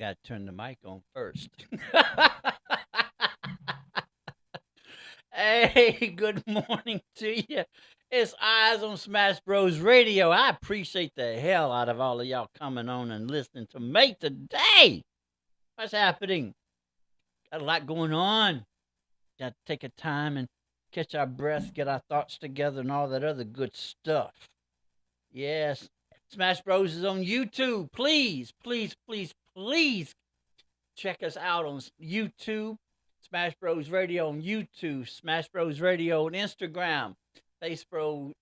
got to turn the mic on first. Hey, good morning to you. It's Eyes on Smash Bros. Radio. I appreciate the hell out of all of y'all coming on and listening to me today. What's happening? Got a lot going on. Got to take a time and catch our breath, get our thoughts together, and all that other good stuff. Yes, Smash Bros is on YouTube. Please, please, please, please check us out on YouTube. Smash Bros Radio on YouTube. Smash Bros Radio on Instagram. Facebook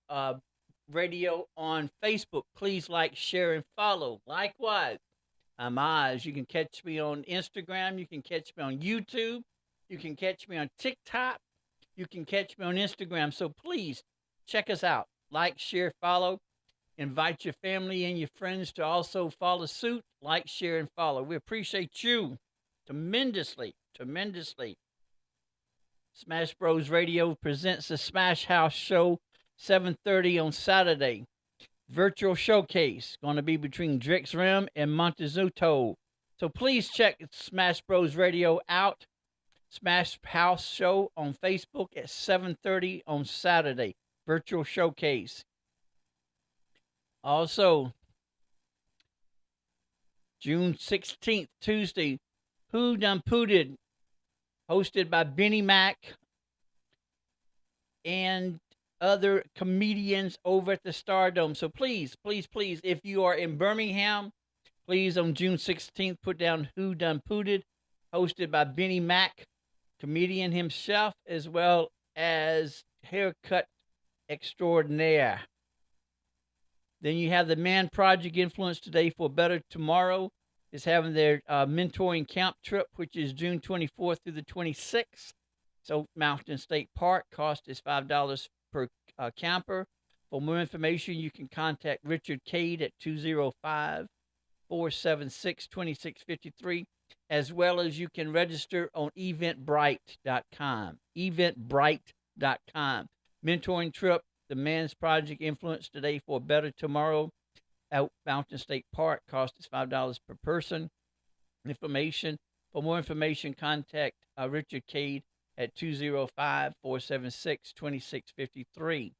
Radio on Facebook. Please like, share, and follow. Likewise, I'm Oz. You can catch me on Instagram. You can catch me on YouTube. You can catch me on TikTok. You can catch me on Instagram. So please check us out. Like, share, follow. Invite your family and your friends to also follow suit. Like, share, and follow. We appreciate you tremendously, tremendously. Smash Bros Radio presents the Smash House Show, 7:30 on Saturday. Virtual showcase going to be between Drix Rim and Montezuma. So please check Smash Bros Radio out. Smash House Show on Facebook at 7:30 on Saturday. Virtual showcase. Also, June 16th, Tuesday, Who Done Pooted, hosted by Benny Mac and other comedians over at the Stardome. So please, please, please, if you are in Birmingham, please on June 16th, put down Who Done Pooted, hosted by Benny Mac, comedian himself, as well as haircut extraordinaire. Then you have the Man Project Influence Today for Better Tomorrow is having their mentoring camp trip, which is June 24th through the 26th. So Mountain State Park. Cost is $5 per camper. For more information, you can contact Richard Cade at 205-476-2653, as well as you can register on eventbrite.com. Eventbrite.com. Mentoring trip, the Man's Project Influence Today for a Better Tomorrow at Mountain State Park. Cost is $5 per person. For more information, contact Richard Cade at 205-476-2653.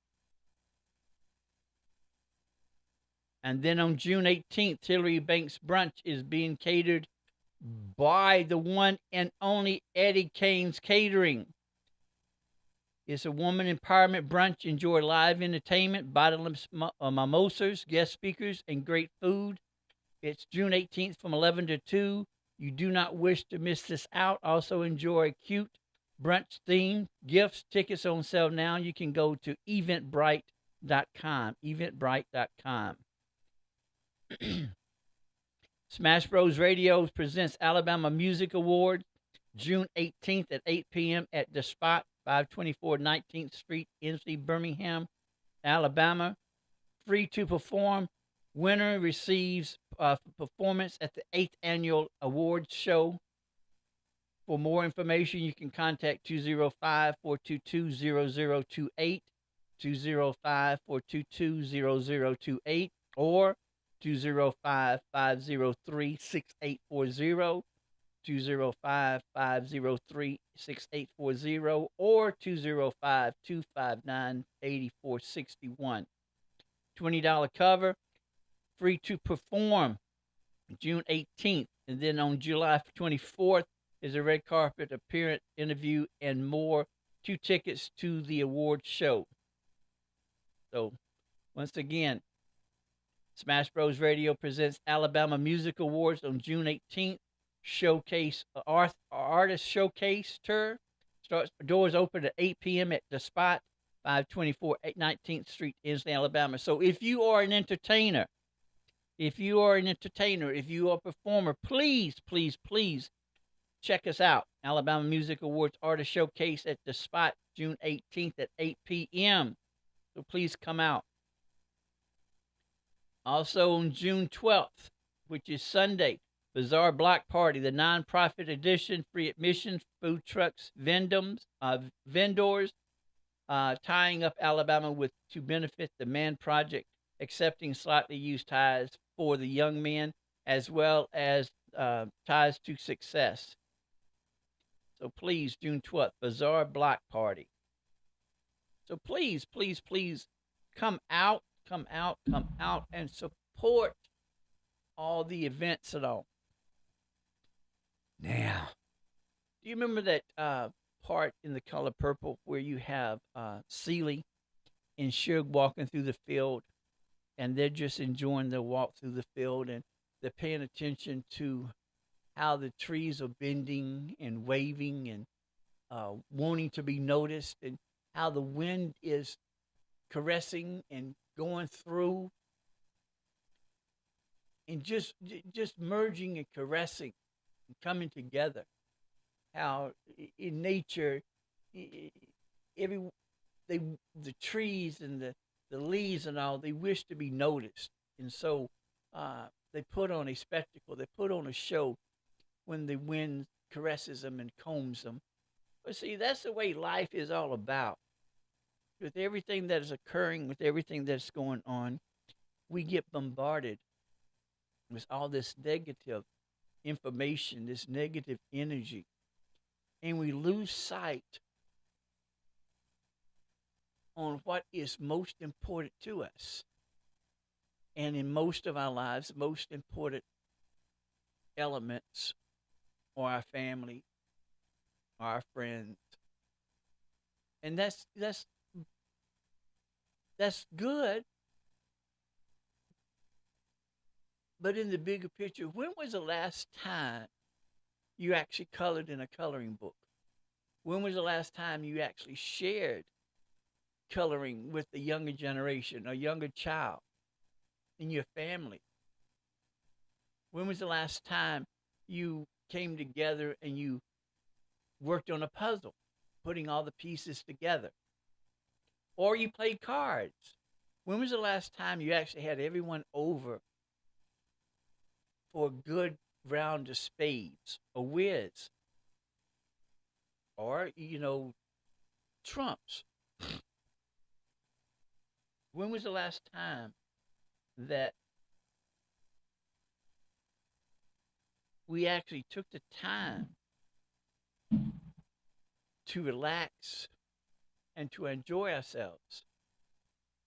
And then on June 18th, Hillary Banks Brunch is being catered by the one and only Eddie Kane's Catering. It's a woman empowerment brunch. Enjoy live entertainment, bottomless mimosas, guest speakers, and great food. It's June 18th from 11 to 2. You do not wish to miss this out. Also enjoy cute brunch theme, gifts, tickets on sale now. You can go to eventbrite.com. Eventbrite.com. Smash Bros. Radio presents Alabama Music Awards June 18th at 8 p.m. at The Spot, 524 19th Street, Inslee, Birmingham, Alabama. Free to perform. Winner receives performance at the 8th Annual Awards Show. For more information, you can contact 205-422-0028, 205-422-0028, or 205-503-6840, 205-503-6840, or 205-259-8461. $20 cover. Free to perform June 18th. And then on July 24th is a red carpet appearance, interview, and more. 2 tickets to the award show. So, once again, Smash Bros. Radio presents Alabama Music Awards on June 18th. Showcase, artist showcase tour. Doors open at 8 p.m. at The Spot, 524 19th Street, Inslee, Alabama. So if you are an entertainer, if you are a performer, please, please, please check us out. Alabama Music Awards Artist Showcase at The Spot, June 18th at 8 p.m. So please come out. Also on June 12th, which is Sunday, Bazaar Block Party, the nonprofit edition, free admission, food trucks, vendors, tying up Alabama to benefit the Man Project, accepting slightly used ties for the young men, as well as ties to success. So please, June 12th, Bazaar Block Party. So please, please, please come out, come out, come out and support all the events and all. Now, do you remember that part in The Color Purple where you have Celie and Suge walking through the field and they're just enjoying their walk through the field and they're paying attention to how the trees are bending and waving and wanting to be noticed and how the wind is caressing and going through and just merging and caressing and coming together. How in nature, every they the trees and the leaves and all they wish to be noticed, and so they put on a spectacle. They put on a show when the wind caresses them and combs them. But see, that's the way life is all about. With everything that is occurring, with everything that's going on, we get bombarded with all this negative information, this negative energy, and we lose sight on what is most important to us. And in most of our lives, the most important elements are our family, our friends. And that's good. But in the bigger picture, when was the last time you actually colored in a coloring book? When was the last time you actually shared coloring with the younger generation, a younger child in your family? When was the last time you came together and you worked on a puzzle, putting all the pieces together? Or you played cards? When was the last time you actually had everyone over for a good round of spades or whiz or, trumps? When was the last time that we actually took the time to relax and to enjoy ourselves?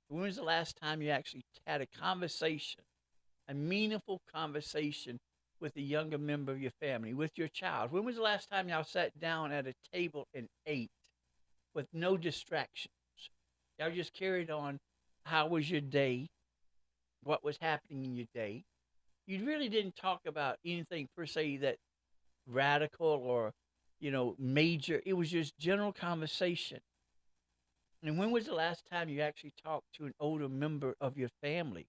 When was the last time you actually had a conversation, a meaningful conversation with a younger member of your family, with your child? When was the last time y'all sat down at a table and ate with no distractions? Y'all just carried on. How was your day? What was happening in your day? You really didn't talk about anything per se that radical or, major. It was just general conversation. And when was the last time you actually talked to an older member of your family?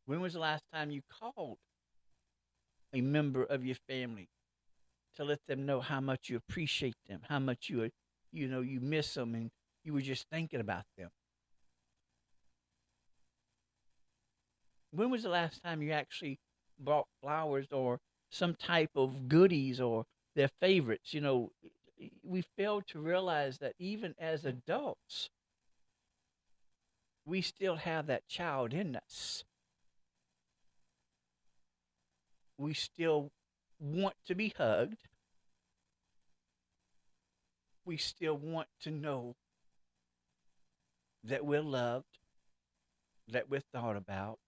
When was the last time you called a member of your family to let them know how much you appreciate them, how much you miss them, and you were just thinking about them? When was the last time you actually bought flowers or some type of goodies or their favorites? We fail to realize that even as adults, we still have that child in us. We still want to be hugged. We still want to know that we're loved, that we're thought about,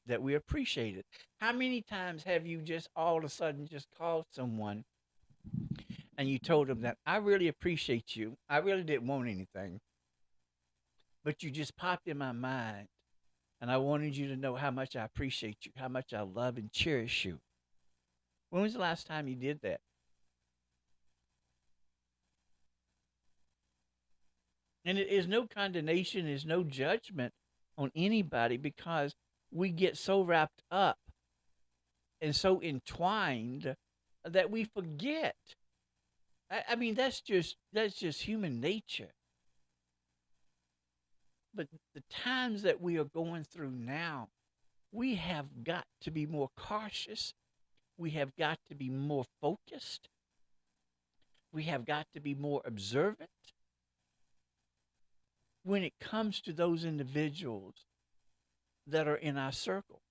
that we appreciate it. How many times have you just all of a sudden just called someone and you told them that I really appreciate you? I really didn't want anything, but you just popped in my mind and I wanted you to know how much I appreciate you, how much I love and cherish you. When was the last time you did that? And it is no condemnation, it is no judgment on anybody because we get so wrapped up and so entwined that we forget. I mean, that's just human nature. But the times that we are going through now, we have got to be more cautious. We have got to be more focused. We have got to be more observant when it comes to those individuals that are in our circle.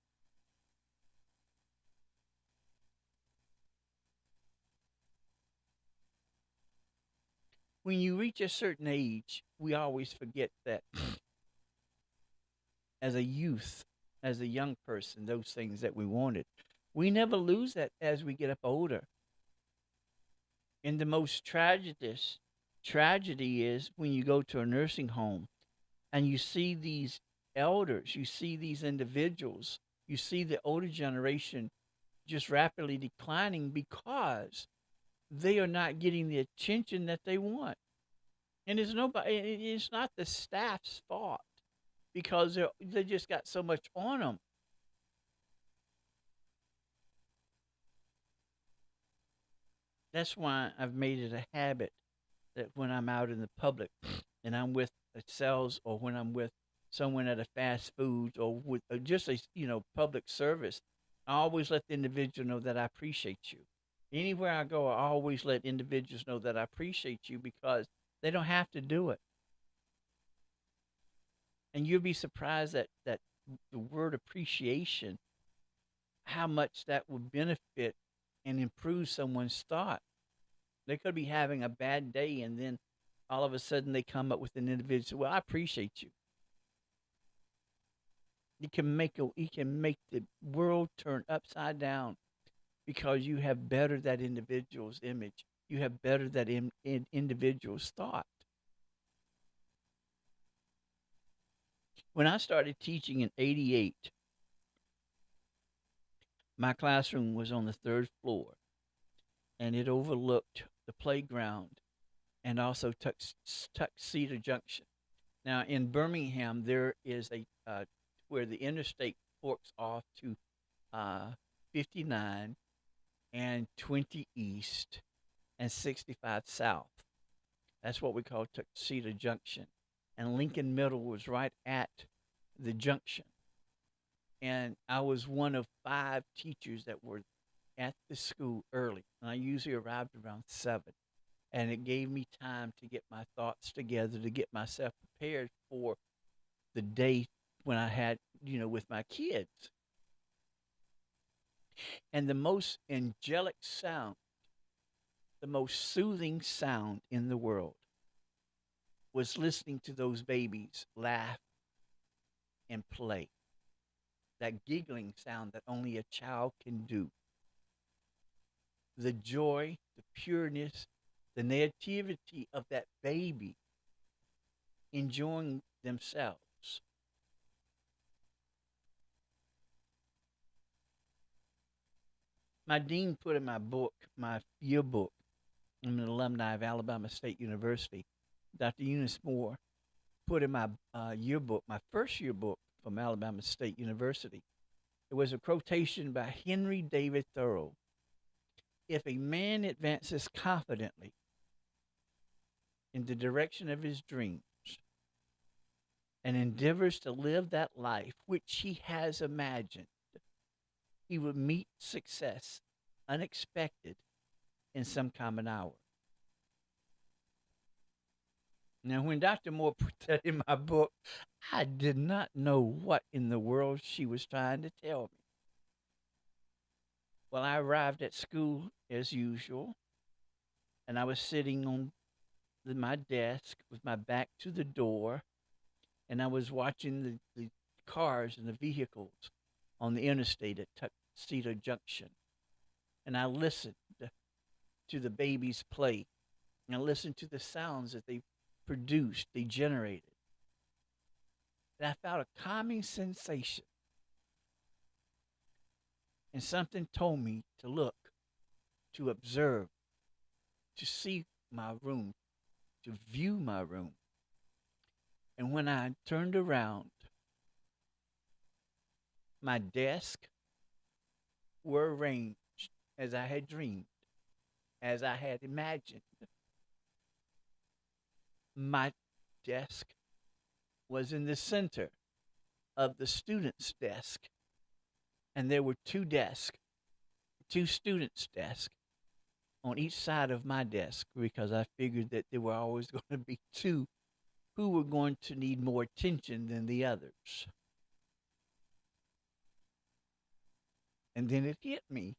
When you reach a certain age, we always forget that as a youth, as a young person, those things that we wanted. We never lose that as we get up older. And the most tragedy is when you go to a nursing home and you see these elders, you see these individuals, you see the older generation just rapidly declining because they are not getting the attention that they want. And it's not the staff's fault because they just got so much on them. That's why I've made it a habit that when I'm out in the public and I'm with a sales or when I'm with someone at a fast food or with just a public service, I always let the individual know that I appreciate you. Anywhere I go, I always let individuals know that I appreciate you because they don't have to do it. And you'll be surprised that the word appreciation, how much that would benefit and improve someone's thought. They could be having a bad day, and then all of a sudden they come up with an individual. Well, I appreciate you. You can make the world turn upside down because you have bettered that individual's image. You have bettered that individual's thought. When I started teaching in '88, my classroom was on the third floor, and it overlooked the playground and also Tuxedo Junction. Now in Birmingham, there is a where the interstate forks off to uh, 59 and 20 East and 65 South. That's what we call Tuxedo Junction. And Lincoln Middle was right at the junction. And I was one of five teachers that were at the school early. And I usually arrived around 7. And it gave me time to get my thoughts together, to get myself prepared for the day when I had, with my kids. And the most angelic sound, the most soothing sound in the world was listening to those babies laugh and play. That giggling sound that only a child can do. The joy, the pureness, the nativity of that baby enjoying themselves. My dean put in my book, my yearbook, I'm an alumni of Alabama State University. Dr. Eunice Moore put in my yearbook, my first yearbook from Alabama State University. It was a quotation by Henry David Thoreau. If a man advances confidently in the direction of his dreams and endeavors to live that life which he has imagined, he would meet success unexpected in some common hour. Now, when Dr. Moore put that in my book, I did not know what in the world she was trying to tell me. Well, I arrived at school as usual, and I was sitting on my desk with my back to the door, and I was watching the cars and the vehicles on the interstate at Tuxedo Junction. And I listened to the babies play, and I listened to the sounds that they produced, they generated. And I felt a calming sensation, and something told me to look, to observe, to see my room, to view my room. And when I turned around, my desk were arranged as I had dreamed, as I had imagined. My desk was in the center of the student's desk, and there were two desks, two students' desks on each side of my desk because I figured that there were always going to be two who were going to need more attention than the others. And then it hit me.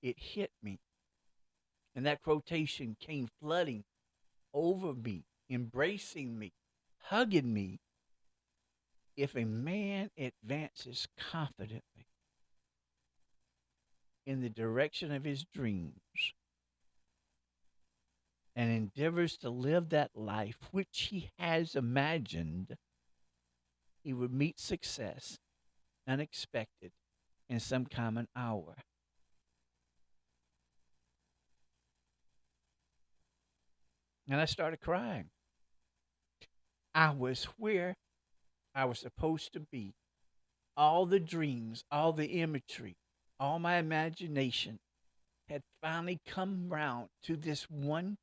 It hit me. And that quotation came flooding over me, embracing me, hugging me. If a man advances confidently in the direction of his dreams and endeavors to live that life which he has imagined, he would meet success unexpected in some common hour. And I started crying. I was where I was supposed to be. All the dreams, all the imagery, all my imagination had finally come round to this one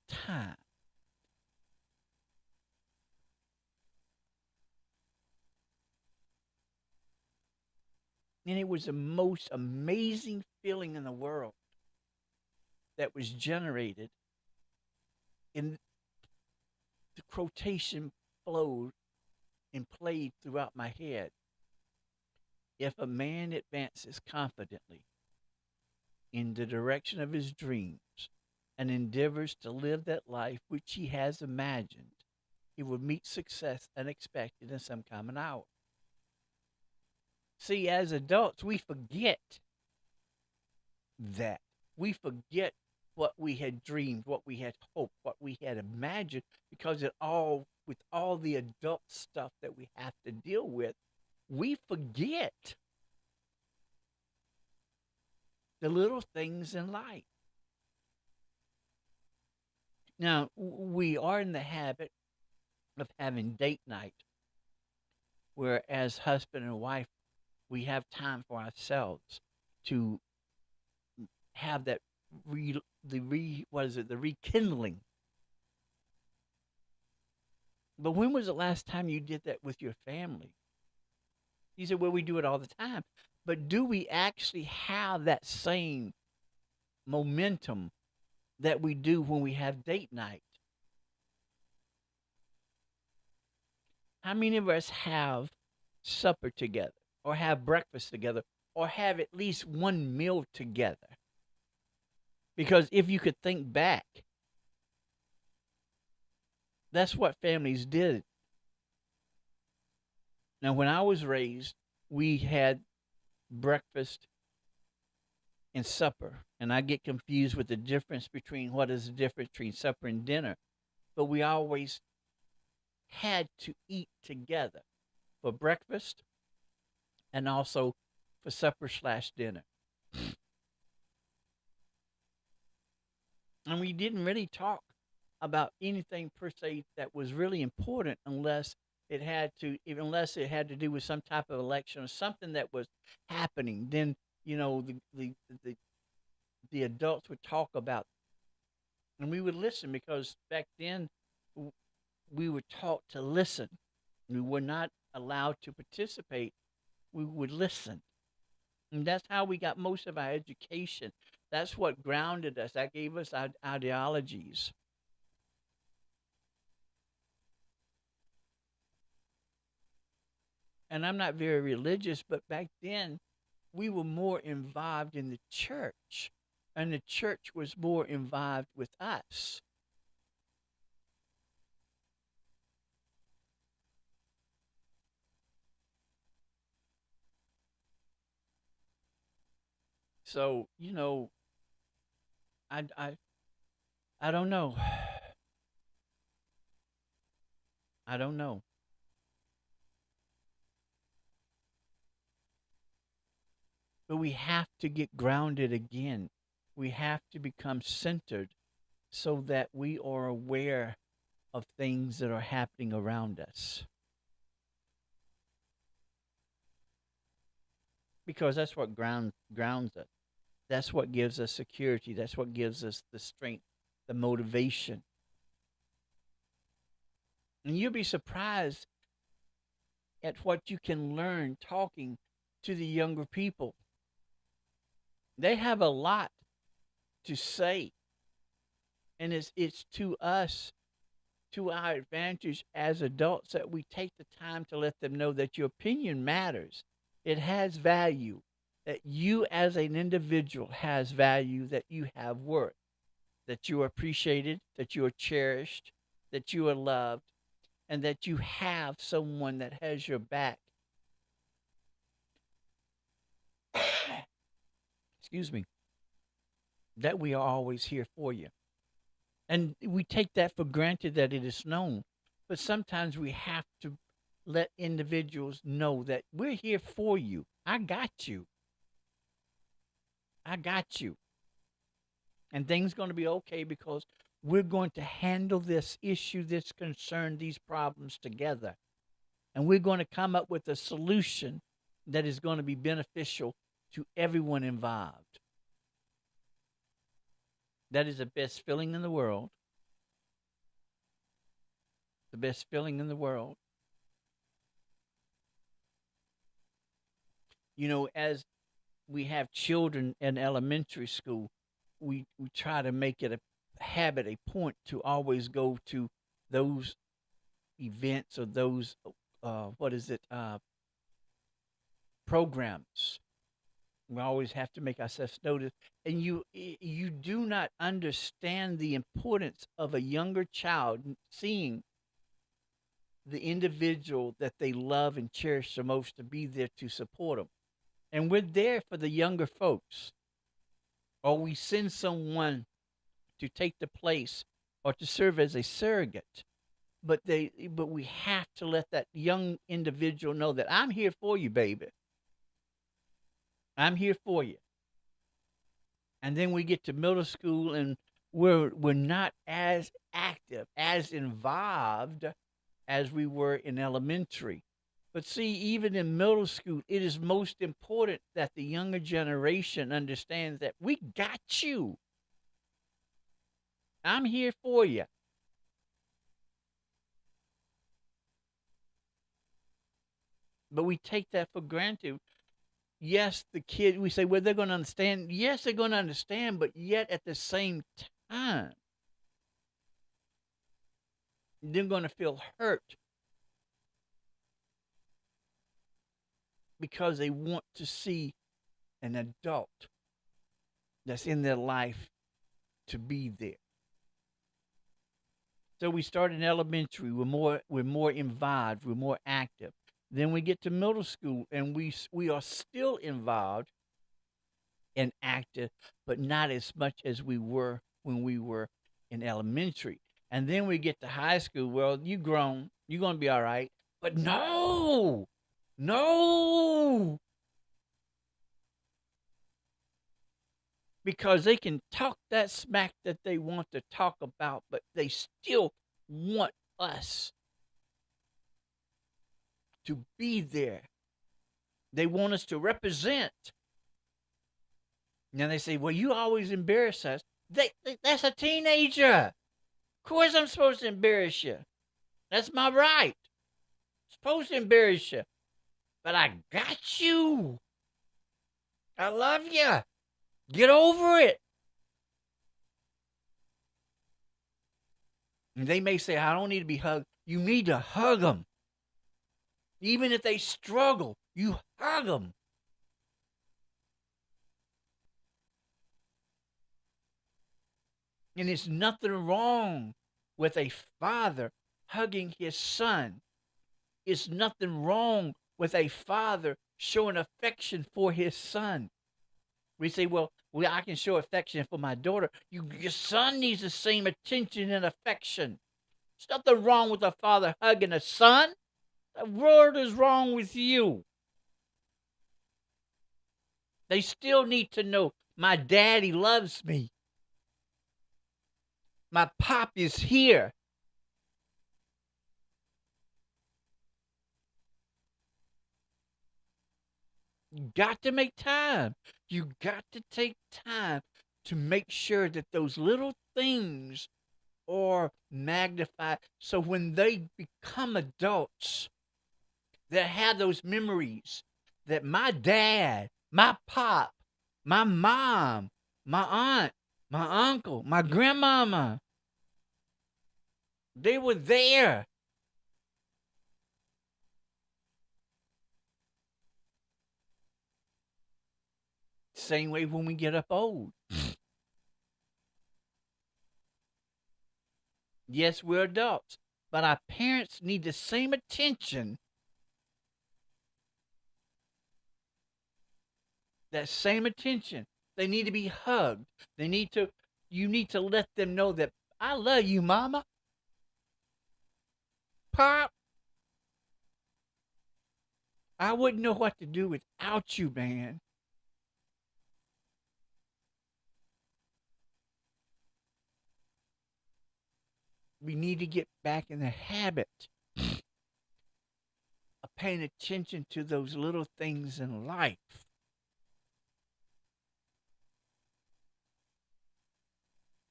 time. And it was the most amazing feeling in the world that was generated. And the quotation flowed and played throughout my head. If a man advances confidently in the direction of his dreams and endeavors to live that life which he has imagined, he will meet success unexpected in some common hour. See, as adults, we forget that. We forget what we had dreamed, what we had hoped, what we had imagined, because with all the adult stuff that we have to deal with, we forget the little things in life. Now, we are in the habit of having date night, where as husband and wife, we have time for ourselves to have that the rekindling. But when was the last time you did that with your family? You said, well, we do it all the time. But do we actually have that same momentum that we do when we have date night? How many of us have supper together, or have breakfast together, or have at least one meal together? Because if you could think back, that's what families did. Now, when I was raised, we had breakfast and supper. And I get confused with the difference between what is the difference between supper and dinner. But we always had to eat together for breakfast and also for supper/dinner. And we didn't really talk about anything per se that was really important unless it had to do with some type of election or something that was happening. Then the the adults would talk about, and we would listen, because back then we were taught to listen. We were not allowed to participate. We would listen. And that's how we got most of our education. That's what grounded us. That gave us our ideologies. And I'm not very religious, but back then we were more involved in the church, and the church was more involved with us. So, I, I, I don't know. I don't know. But we have to get grounded again. We have to become centered so that we are aware of things that are happening around us. Because that's what grounds us. That's what gives us security. That's what gives us the strength, the motivation. And you'll be surprised at what you can learn talking to the younger people. They have a lot to say. And it's to us, to our advantage as adults, that we take the time to let them know that your opinion matters. It has value. that you as an individual has value, that you have worth, that you are appreciated, that you are cherished, that you are loved, and that you have someone that has your back. Excuse me. That we are always here for you. And we take that for granted that it is known. But sometimes we have to let individuals know that we're here for you. I got you. I got you. And things going to be okay because we're going to handle this issue, this concern, these problems together. And we're going to come up with a solution that is going to be beneficial to everyone involved. That is the best feeling in the world. The best feeling in the world. You know, as we have children in elementary school, we try to make it a habit, a point to always go to those events or those programs. We always have to make ourselves notice, and you do not understand the importance of a younger child seeing the individual that they love and cherish the most to be there to support them. And we're there for the younger folks, or we send someone to take the place or to serve as a surrogate. But we have to let that young individual know that I'm here for you, baby. I'm here for you. And then we get to middle school and we're not as active, as involved as we were in elementary. But see, even in middle school, it is most important that the younger generation understands that we got you. I'm here for you. But we take that for granted. Yes, the kid, we say, well, they're going to understand. Yes, they're going to understand, but yet at the same time, they're going to feel hurt because they want to see an adult that's in their life to be there. So we start in elementary, we're more involved, we're more active. Then we get to middle school and we are still involved and active, but not as much as we were when we were in elementary. And then we get to high school. Well, you grown, you're gonna be all right. But no, no, because they can talk that smack that they want to talk about, but they still want us to be there. They want us to represent. And they say, well, you always embarrass us. That's a teenager. Of course I'm supposed to embarrass you. That's my right. I'm supposed to embarrass you. But I got you. I love you. Get over it. And they may say, I don't need to be hugged. You need to hug them. Even if they struggle, you hug them. And there's nothing wrong with a father hugging his son. It's nothing wrong with a father showing affection for his son. We say, well, I can show affection for my daughter. Your son needs the same attention and affection. There's nothing wrong with a father hugging a son. The world is wrong with you. They still need to know my daddy loves me. My pop is here. You got to make time. You got to take time to make sure that those little things are magnified. So when they become adults, they have those memories that my dad, my pop, my mom, my aunt, my uncle, my grandmama, they were there. Same way when we get up old. Yes, we're adults, but our parents need the same attention, that same attention. They need to be hugged. They need to, you need to let them know that I love you, mama, pop. I wouldn't know what to do without you, man. We need to get back in the habit of paying attention to those little things in life.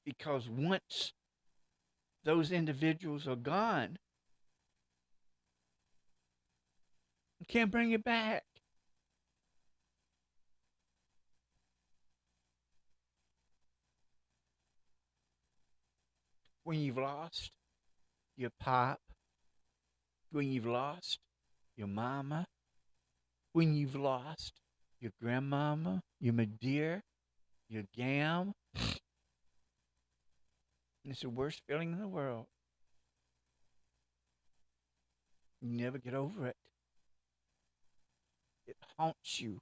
Because once those individuals are gone, you can't bring it back. When you've lost your pop, when you've lost your mama, when you've lost your grandmama, your Madeira, your Gam, it's the worst feeling in the world. You never get over it. It haunts you,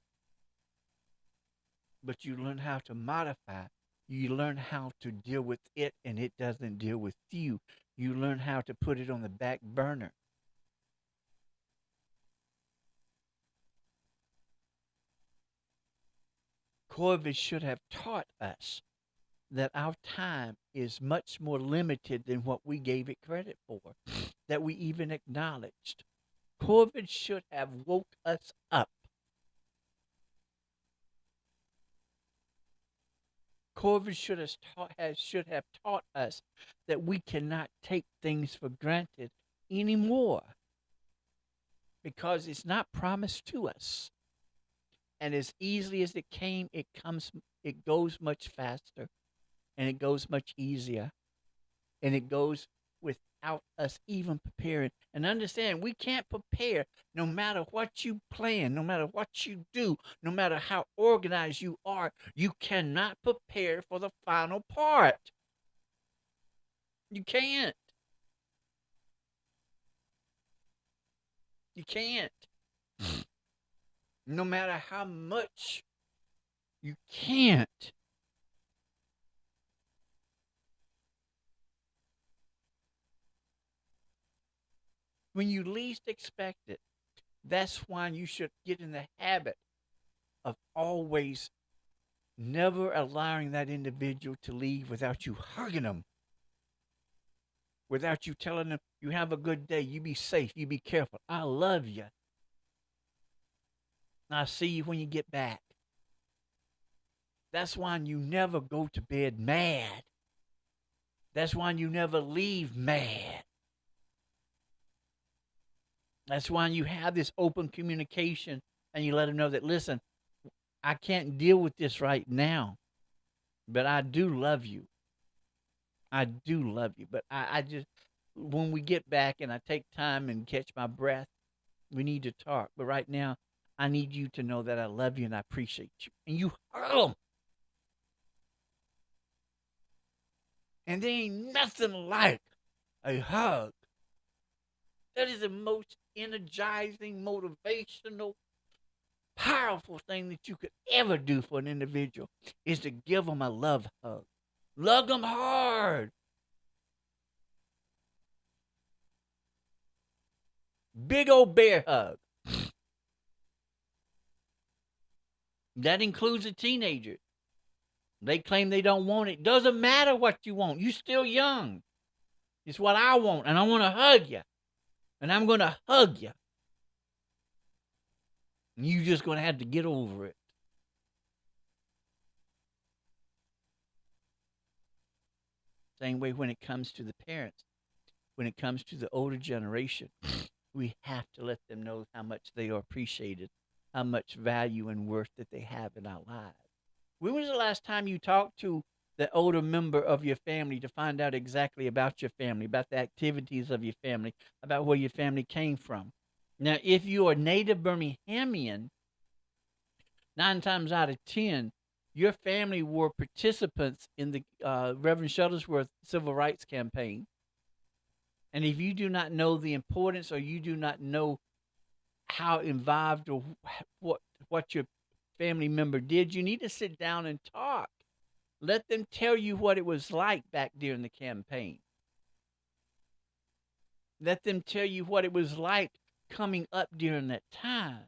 but you learn how to modify. You learn how to deal with it, and it doesn't deal with you. You learn how to put it on the back burner. COVID should have taught us that our time is much more limited than what we gave it credit for, that we even acknowledged. COVID should have woke us up. COVID should have taught us that we cannot take things for granted anymore because it's not promised to us. And as easily as it came, it goes much faster, and it goes much easier, and it goes without us even preparing. And understand, we can't prepare no matter what you plan, no matter what you do, no matter how organized you are. You cannot prepare for the final part. You can't. You can't. No matter how much you can't. When you least expect it, that's why you should get in the habit of always never allowing that individual to leave without you hugging them, without you telling them, you have a good day, you be safe, you be careful, I love you. I'll see you when you get back. That's why you never go to bed mad. That's why you never leave mad. That's why you have this open communication and you let them know that, listen, I can't deal with this right now, but I do love you. I do love you. But I just, when we get back and I take time and catch my breath, we need to talk. But right now, I need you to know that I love you and I appreciate you. And you hug them. And there ain't nothing like a hug. That is the most energizing, motivational, powerful thing that you could ever do for an individual is to give them a love hug. Love them hard. Big old bear hug. That includes the teenagers. They claim they don't want it. Doesn't matter what you want. You're still young. It's what I want, and I want to hug you. And I'm going to hug you. And you're just going to have to get over it. Same way when it comes to the parents, when it comes to the older generation, we have to let them know how much they are appreciated, how much value and worth that they have in our lives. When was the last time you talked to the older member of your family to find out exactly about your family, about the activities of your family, about where your family came from? Now, if you are native Birminghamian, Nine times out of 10, your family were participants in the Reverend Shuttlesworth Civil Rights Campaign. And if you do not know the importance, or you do not know how involved, or what what your family member did, you need to sit down and talk. Let them tell you what it was like back during the campaign. Let them tell you what it was like coming up during that time.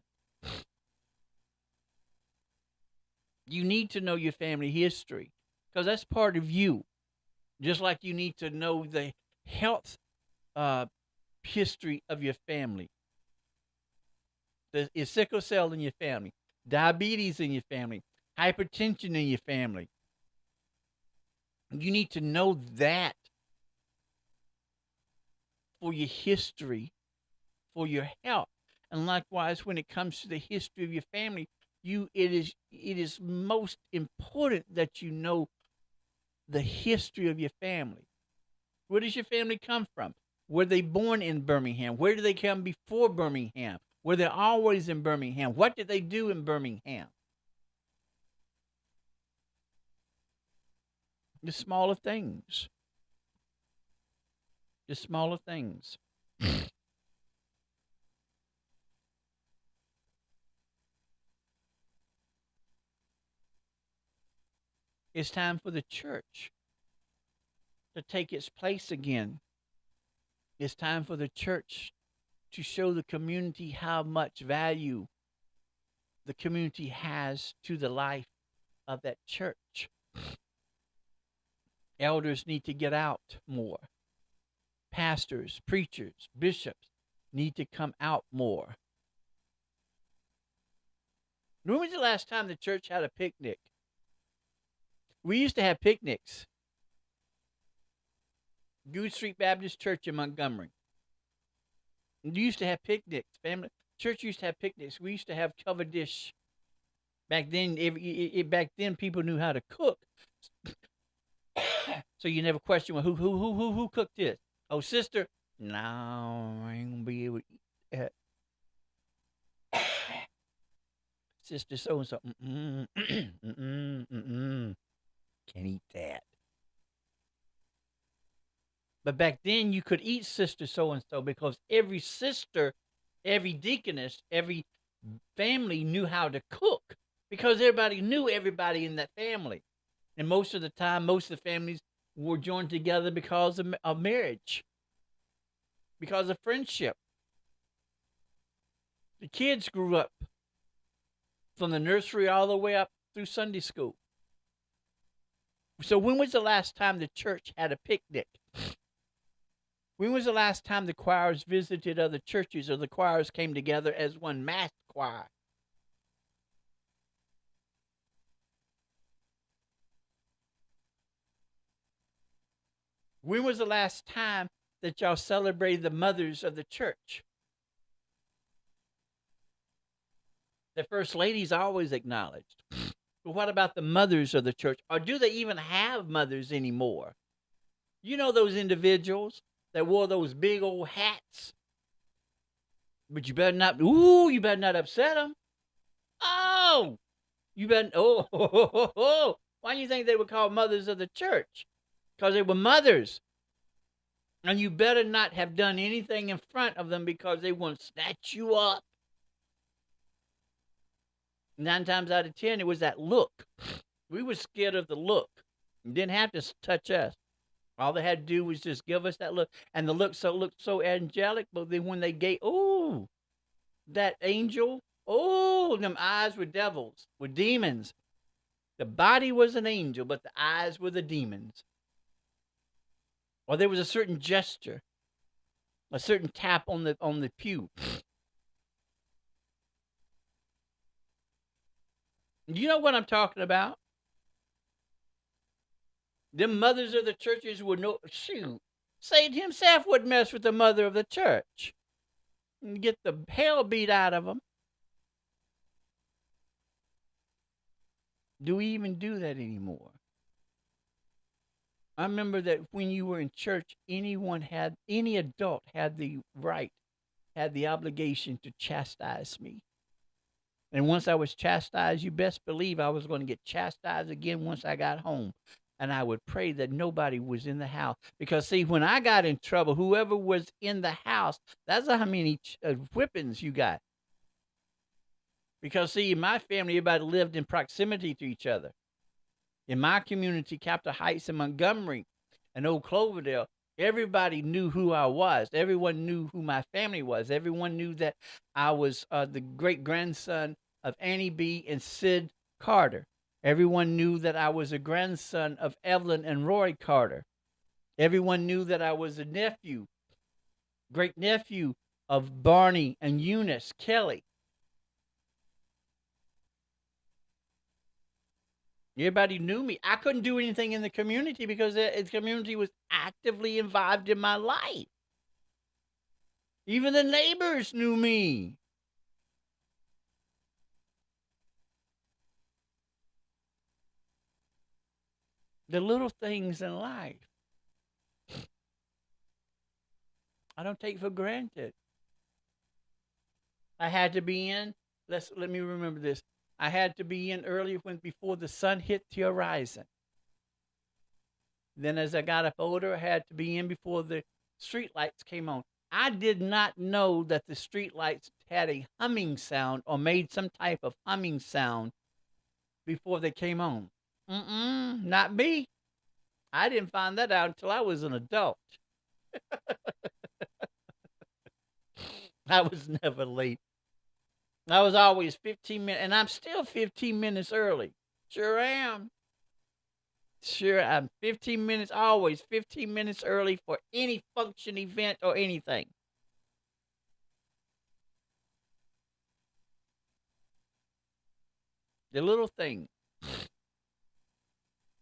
You need to know your family history, because that's part of you. Just like you need to know the health uh, history of your family. Is sickle cell in your family, diabetes in your family, hypertension in your family. You need to know that for your history, for your health. And likewise, when it comes to the history of your family, it is most important that you know the history of your family. Where does your family come from? Were they born in Birmingham? Where did they come before Birmingham? Were they always in Birmingham? What did they do in Birmingham? The smaller things. The smaller things. It's time for the church to take its place again. It's time for the church to show the community how much value the community has to the life of that church. Elders need to get out more. Pastors, preachers, bishops need to come out more. When was the last time the church had a picnic? We used to have picnics. Good Street Baptist Church in Montgomery. We used to have picnics. Family church used to have picnics. We used to have covered dish. Back then, back then people knew how to cook, so you never question, well, who cooked this? Oh, sister, no, I ain't gonna be able to eat that. Sister so and so, can't eat that. But back then, you could eat sister so and so, because every sister, every deaconess, every family knew how to cook, because everybody knew everybody in that family. And most of the time, most of the families were joined together because of marriage, because of friendship. The kids grew up from the nursery all the way up through Sunday school. So when was the last time the church had a picnic? When was the last time the choirs visited other churches, or the choirs came together as one mass choir? When was the last time that y'all celebrated the mothers of the church? The first lady's always acknowledged. But what about the mothers of the church? Or do they even have mothers anymore? You know those individuals that wore those big old hats? But you better not upset them. Oh, you better, oh. Why do you think they were called mothers of the church? Because they were mothers. And you better not have done anything in front of them, because they want to snatch you up. 9 times out of 10, it was that look. We were scared of the look. You didn't have to touch us. All they had to do was just give us that look. And the looked so angelic, but then when they gave, that angel, them eyes were devils, were demons. The body was an angel, but the eyes were the demons. Or there was a certain gesture, a certain tap on the pew. You know what I'm talking about? Them mothers of the churches would know. Shoot, Satan himself would mess with the mother of the church and get the hell beat out of them. Do we even do that anymore? I remember that when you were in church, any adult had the right, had the obligation to chastise me. And once I was chastised, you best believe I was going to get chastised again once I got home. And I would pray that nobody was in the house. Because, see, when I got in trouble, whoever was in the house, that's how many whippings you got. Because, see, in my family, everybody lived in proximity to each other. In my community, Capitol Heights and Montgomery and Old Cloverdale, everybody knew who I was. Everyone knew who my family was. Everyone knew that I was the great grandson of Annie B. and Sid Carter. Everyone knew that I was a grandson of Evelyn and Roy Carter. Everyone knew that I was a nephew, great nephew of Barney and Eunice Kelly. Everybody knew me. I couldn't do anything in the community because the community was actively involved in my life. Even the neighbors knew me. The little things in life I don't take for granted. I had to be in. Let me remember this. I had to be in early when before the sun hit the horizon. Then as I got up older, I had to be in before the street lights came on. I did not know that the street lights had a humming sound or made some type of humming sound before they came on. Not me. I didn't find that out until I was an adult. I was never late. I was always 15 minutes, and I'm still 15 minutes early. Sure am. Sure, I'm 15 minutes, always 15 minutes early for any function, event, or anything. The little things.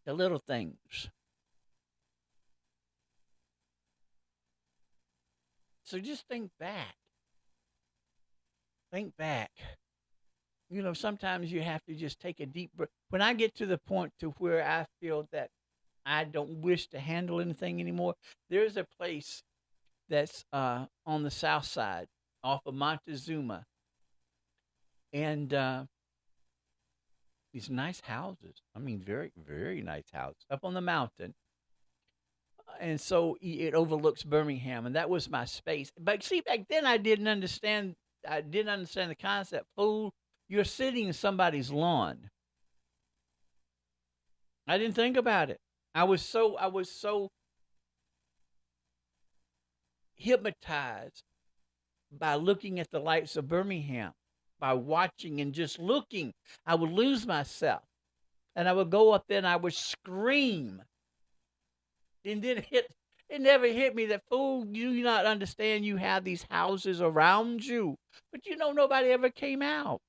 The little things. So just think back. Think back. Sometimes you have to just take a deep breath. When I get to the point to where I feel that I don't wish to handle anything anymore, there's a place that's on the south side off of Montezuma. And these nice houses. I mean, very, very nice houses up on the mountain. And so it overlooks Birmingham, and that was my space. But see, back then I didn't understand. I didn't understand the concept. Fool, you're sitting in somebody's lawn. I didn't think about it. I was so hypnotized by looking at the lights of Birmingham, by watching and just looking. I would lose myself, and I would go up there and I would scream. And then it never hit me that, fool, you do not understand you have these houses around you, but nobody ever came out.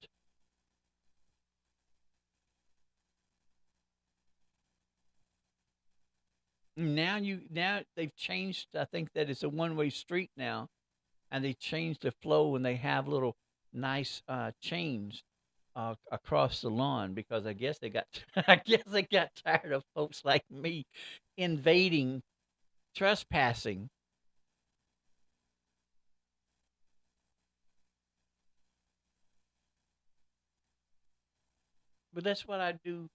Now they've changed. I think that it's a one-way street now, and they changed the flow, and they have little nice chains across the lawn because I guess they got I guess they got tired of folks like me invading, trespassing. But that's what I do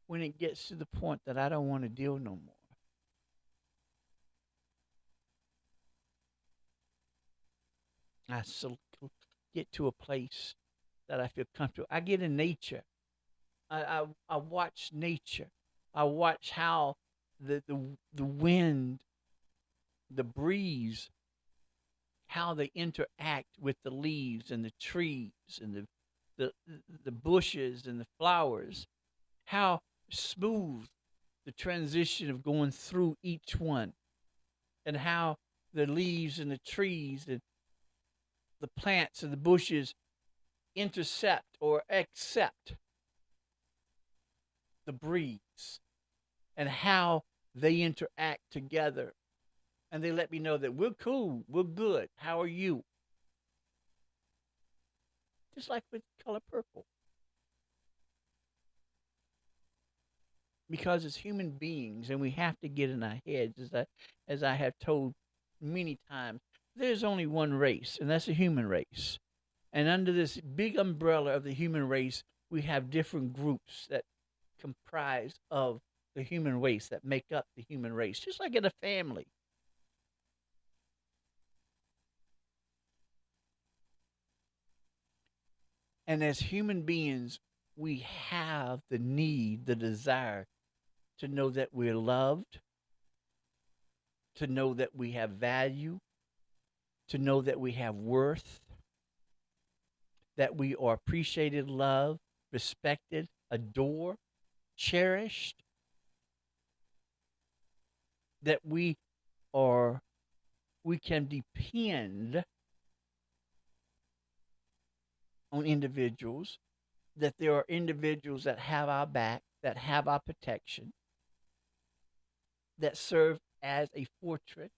when it gets to the point that I don't want to deal no more. I get to a place that I feel comfortable. I get in nature. I watch nature. I watch how the wind, the breeze, how they interact with the leaves and the trees and the the bushes and the flowers, how smooth the transition of going through each one, and how the leaves and the trees and the plants and the bushes intercept or accept the breeze, and how they interact together. And they let me know that we're cool, we're good. How are you? Just like with color purple. Because it's human beings and we have to get in our heads, as I have told many times, there's only one race, and that's the human race. And under this big umbrella of the human race, we have different groups that comprise of the human race, that make up the human race, just like in a family. And as human beings, we have the need, the desire to know that we're loved, to know that we have value, to know that we have worth, that we are appreciated, loved, respected, adored, cherished, that are we can depend on individuals, that there are individuals that have our back, that have our protection, that serve as a fortress,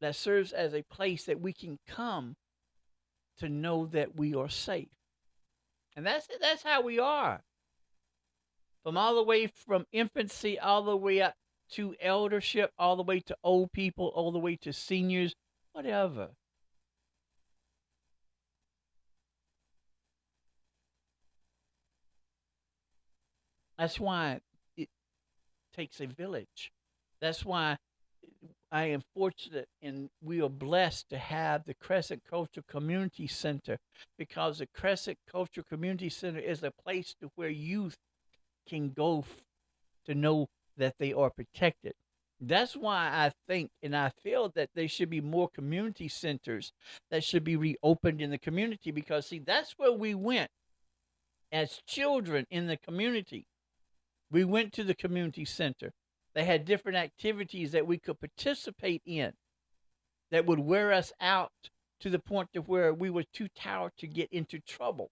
that serves as a place that we can come to know that we are safe. And that's how we are. From all the way from infancy all the way up to eldership, all the way to old people, all the way to seniors, whatever. That's why it takes a village. That's why I am fortunate and we are blessed to have the Crescent Cultural Community Center, because the Crescent Cultural Community Center is a place to where youth can go to know that they are protected. That's why I think and I feel that there should be more community centers that should be reopened in the community, because, see, that's where we went as children in the community. We went to the community center. They had different activities that we could participate in that would wear us out to the point to where we were too tired to get into trouble.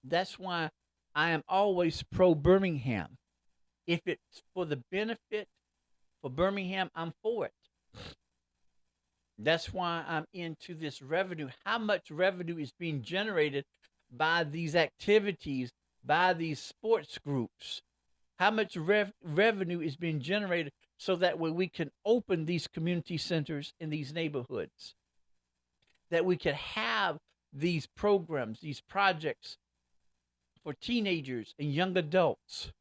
That's why I am always pro Birmingham. If it's for the benefit for Birmingham, I'm for it. That's why I'm into this revenue. How much revenue is being generated by these activities, by these sports groups? How much revenue is being generated so that way we can open these community centers in these neighborhoods? That we can have these programs, these projects for teenagers and young adults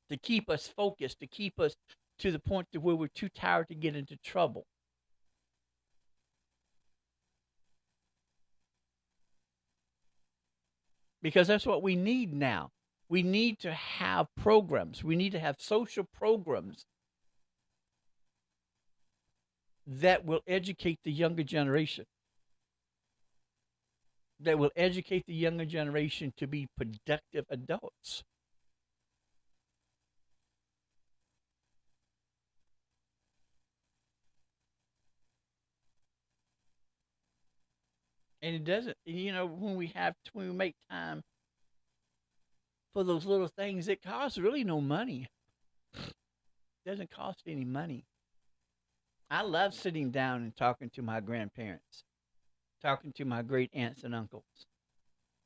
to keep us focused, to keep us to the point to where we're too tired to get into trouble. Because that's what we need now. We need to have programs. We need to have social programs that will educate the younger generation, that will educate the younger generation to be productive adults. And it doesn't, when we make time for those little things, it costs really no money. It doesn't cost any money. I love sitting down and talking to my grandparents, talking to my great aunts and uncles,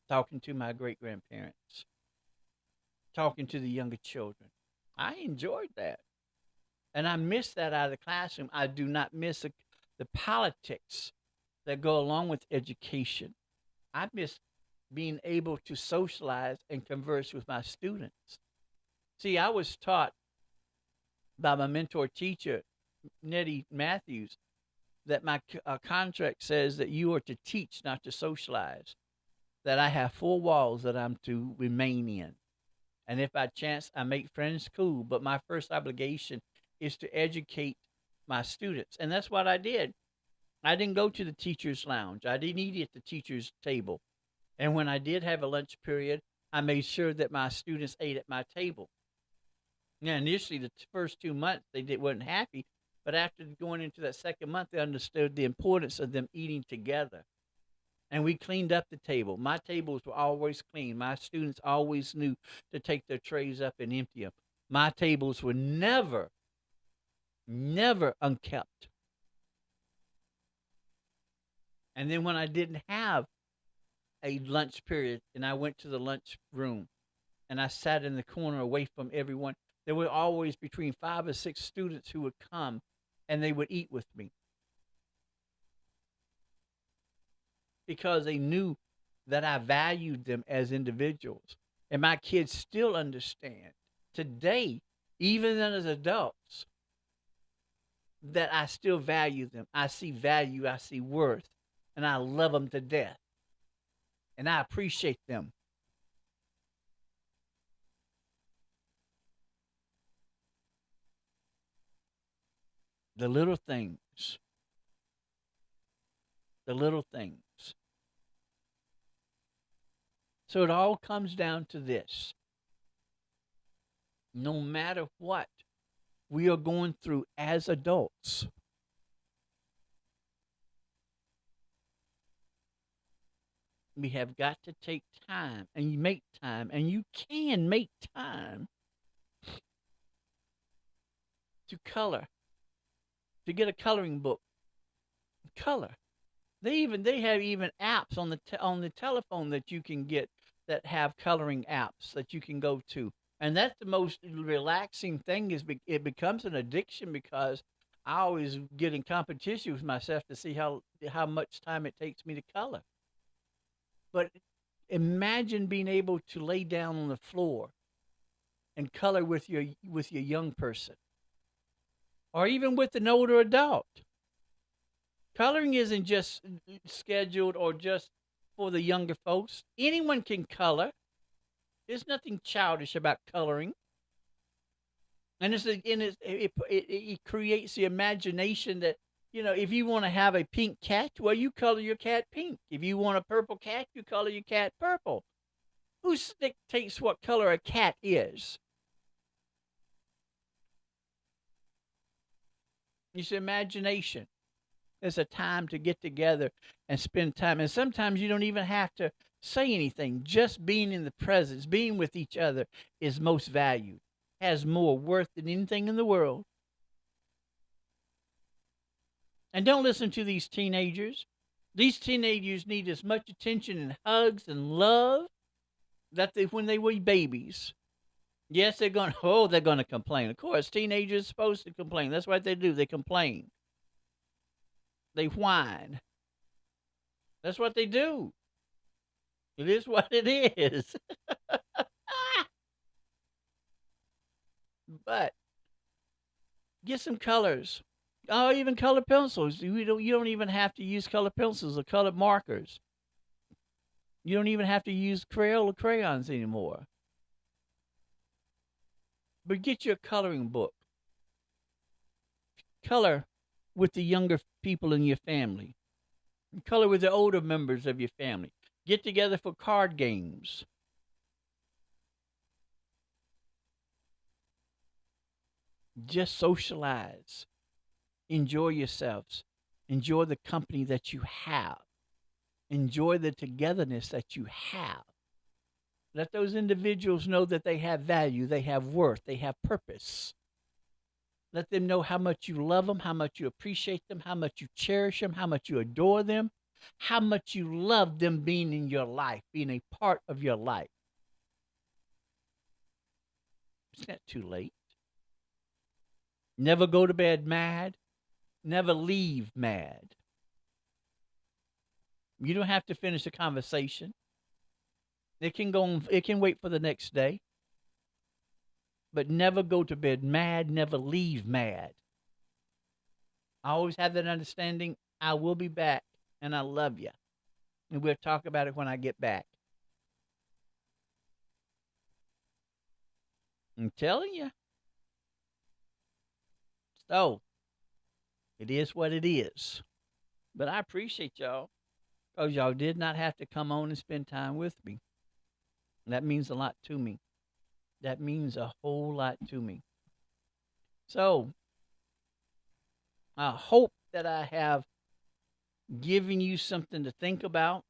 talking to my great grandparents, talking to the younger children. I enjoyed that. And I miss that out of the classroom. I do not miss the politics that go along with education. I miss being able to socialize and converse with my students. See, I was taught by my mentor teacher, Nettie Matthews, that my contract says that you are to teach, not to socialize. That I have four walls that I'm to remain in. And if by chance I make friends, cool. But my first obligation is to educate my students. And that's what I did. I didn't go to the teacher's lounge. I didn't eat at the teacher's table. And when I did have a lunch period, I made sure that my students ate at my table. Now, initially, the first 2 months, weren't happy. But after going into that second month, they understood the importance of them eating together. And we cleaned up the table. My tables were always clean. My students always knew to take their trays up and empty them. My tables were never, never unkept. And then when I didn't have a lunch period and I went to the lunch room and I sat in the corner away from everyone, There were always between 5 or 6 students who would come and they would eat with me because they knew that I valued them as individuals. And my kids still understand today, even as adults, that I still value them. I see value, I see worth, and I love them to death. And I appreciate them. The little things, the little things. So it all comes down to this. No matter what we are going through as adults, we have got to take time and you make time, and you can make time to color, to get a coloring book, color. They have even apps on the telephone that you can get that have coloring apps that you can go to. And that's the most relaxing thing is it becomes an addiction because I always get in competition with myself to see how much time it takes me to color. But imagine being able to lay down on the floor and color with your young person or even with an older adult. Coloring isn't just scheduled or just for the younger folks. Anyone can color. There's nothing childish about coloring. And it creates the imagination that, if you want to have a pink cat, well, you color your cat pink. If you want a purple cat, you color your cat purple. Who dictates what color a cat is? It's imagination. It's a time to get together and spend time. And sometimes you don't even have to say anything. Just being in the presence, being with each other is most valued, has more worth than anything in the world. And don't listen to these teenagers. These teenagers need as much attention and hugs and love that when they were babies. Yes, they're going to complain. Of course, teenagers are supposed to complain. That's what they do. They complain. They whine. That's what they do. It is what it is. But get some colors. Oh, even colored pencils. You don't even have to use colored pencils or colored markers. You don't even have to use Crayola crayons anymore. But get your coloring book. Color with the younger people in your family. Color with the older members of your family. Get together for card games. Just socialize. Enjoy yourselves. Enjoy the company that you have. Enjoy the togetherness that you have. Let those individuals know that they have value, they have worth, they have purpose. Let them know how much you love them, how much you appreciate them, how much you cherish them, how much you adore them, how much you love them being in your life, being a part of your life. It's not too late. Never go to bed mad. Never leave mad. You don't have to finish the conversation. It can go on, it can wait for the next day. But never go to bed mad, never leave mad. I always have that understanding. I will be back and I love you. And we'll talk about it when I get back. I'm telling you. So, it is what it is. But I appreciate y'all because y'all did not have to come on and spend time with me. That means a lot to me. That means a whole lot to me. So, I hope that I have given you something to think about.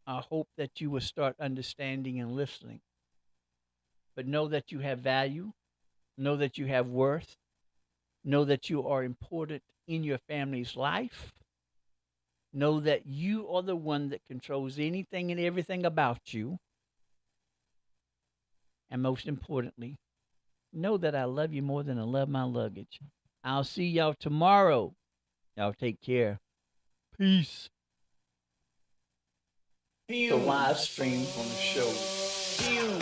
I hope that you will start understanding and listening. But know that you have value. Know that you have worth. Know that you are important in your family's life. Know that you are the one that controls anything and everything about you. And most importantly, know that I love you more than I love my luggage. I'll see y'all tomorrow. Y'all take care. Peace. The live stream on the show. Fume,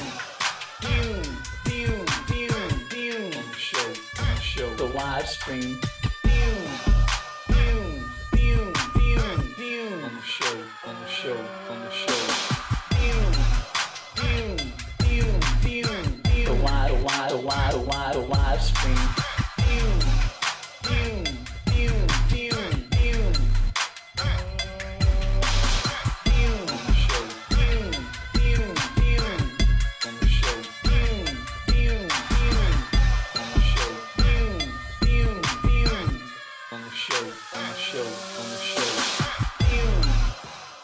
fume, fume, fume, fume. On the show, on the show. The live stream. Fume, fume, fume, fume, fume. On the show, on the show, on the show. Fume, fume, fume, fume, fume. The live stream. Fume, fume, fume,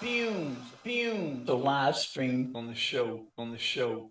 fume, fume. The live stream on the show, on the show.